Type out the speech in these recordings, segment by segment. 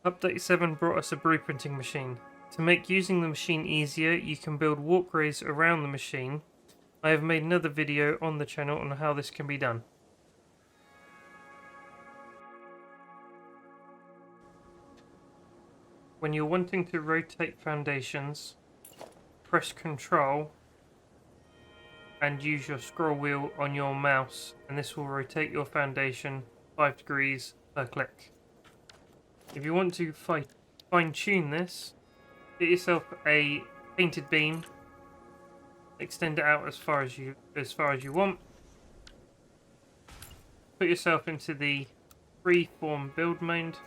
Update 7 brought us a blueprinting machine. To make using the machine easier, you can build walkways around the machine. I have made another video on the channel on how this can be done. When you're wanting to rotate foundations, press Ctrl and use your scroll wheel on your mouse, and this will rotate your foundation 5 degrees per click. If you want to fine-tune this, get yourself a painted beam, extend it out as far as you want. Put yourself into the freeform build mode,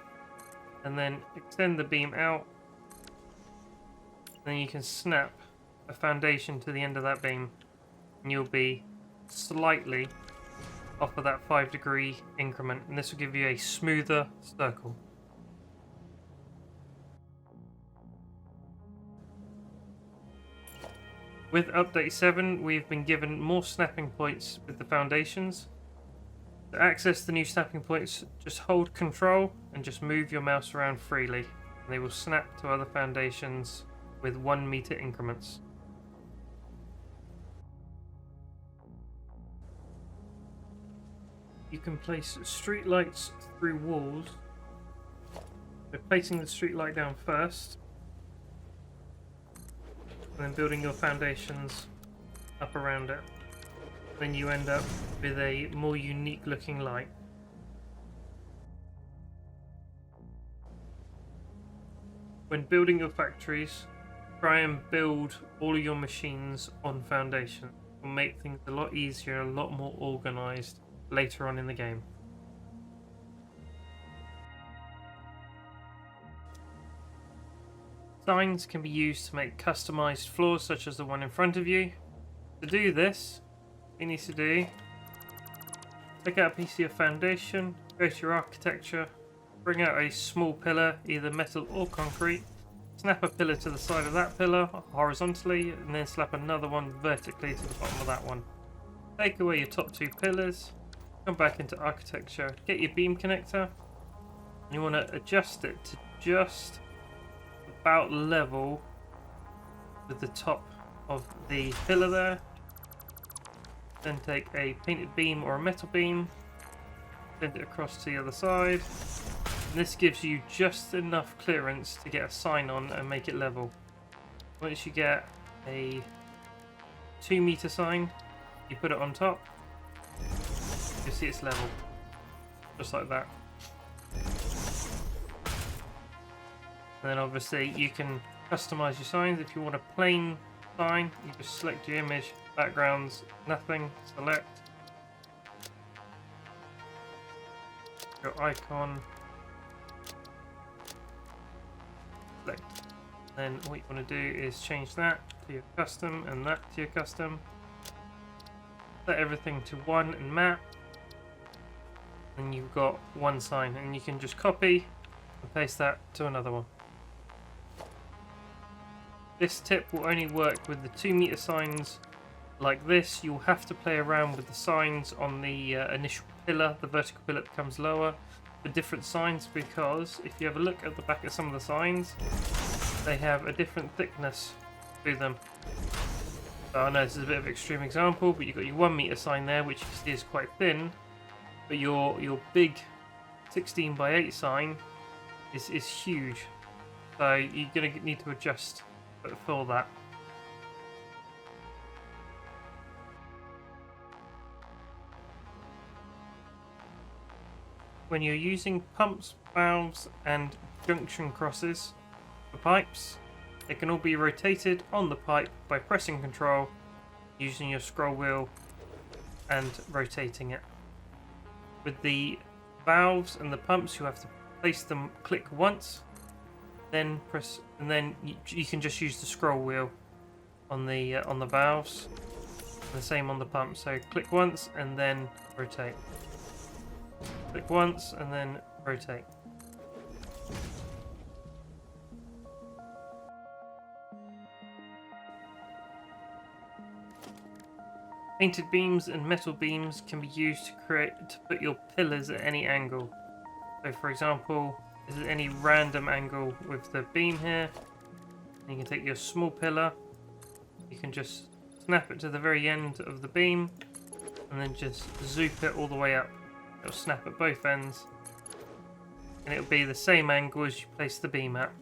and then extend the beam out. Then you can snap a foundation to the end of that beam, and you'll be slightly off of that 5 degree increment, and this will give you a smoother circle. With update 7, we've been given more snapping points with the foundations. To access the new snapping points, just hold Control and just move your mouse around freely, and they will snap to other foundations with 1 meter increments. You can place street lights through walls. So placing the street light down first, and then building your foundations up around it. Then you end up with a more unique looking light. When building your factories, try and build all of your machines on foundation. It will make things a lot easier and a lot more organized later on in the game. Signs can be used to make customized floors such as the one in front of you. To do this, what you need to do, take out a piece of your foundation, go to your architecture, bring out a small pillar, either metal or concrete, snap a pillar to the side of that pillar horizontally, and then slap another one vertically to the bottom of that one. Take away your top 2 pillars, come back into architecture, get your beam connector, and you want to adjust it to just about level with the top of the pillar there. Then take a painted beam or a metal beam, send it across to the other side, and this gives you just enough clearance to get a sign on and make it level. Once you get a 2 meter sign, you put it on top, you'll see it's level, just like that. And then obviously you can customize your signs. If you want a plain sign, you just select your image, backgrounds, nothing, select your icon, select. Then what you want to do is change that to your custom and that to your custom. Set everything to 1 and map, and you've got 1 sign, and you can just copy and paste that to another one. This tip will only work with the 2 meter signs like this. You'll have to play around with the signs on the initial pillar, the vertical pillar that comes lower, for different signs, because if you have a look at the back of some of the signs, they have a different thickness to them. So I know this is a bit of an extreme example, but you've got your 1 meter sign there, which you can see is quite thin, but your big 16 by 8 sign is huge. So you're going to need to adjust for that. When you're using pumps, valves and junction crosses for pipes, they can all be rotated on the pipe by pressing Control, using your scroll wheel and rotating it. With the valves and the pumps, you have to place them, click once, then press, and then you can just use the scroll wheel on the valves, and the same on the pump. So click once and then rotate. Click once and then rotate. Painted beams and metal beams can be used to put your pillars at any angle. So for example, is at any random angle with the beam here. And you can take your small pillar, you can just snap it to the very end of the beam, and then just zoop it all the way up. It'll snap at both ends, and it'll be the same angle as you place the beam at.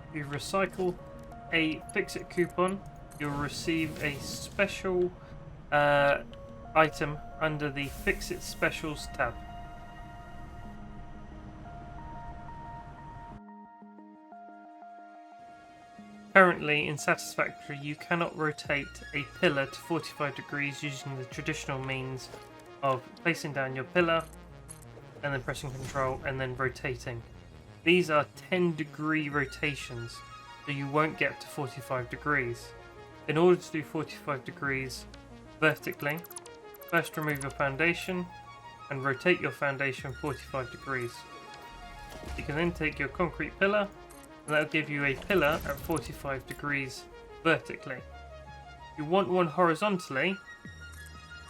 If you recycle a Fix-It coupon, you'll receive a special item under the Fix-It Specials tab. Currently in Satisfactory you cannot rotate a pillar to 45 degrees using the traditional means of placing down your pillar and then pressing Control and then rotating. These are 10-degree rotations, so you won't get to 45 degrees. In order to do 45 degrees vertically, first remove your foundation and rotate your foundation 45 degrees. You can then take your concrete pillar, and that will give you a pillar at 45 degrees vertically. If you want one horizontally,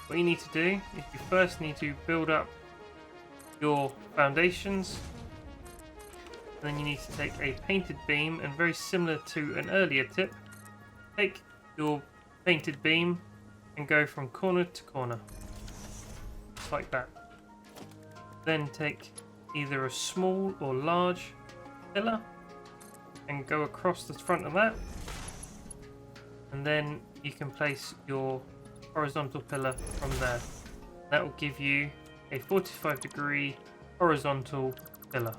what you need to do is you first need to build up your foundations. Then you need to take a painted beam, and very similar to an earlier tip, take your painted beam and go from corner to corner, just like that. Then take either a small or large pillar and go across the front of that, and then you can place your horizontal pillar from there. That will give you a 45-degree horizontal pillar.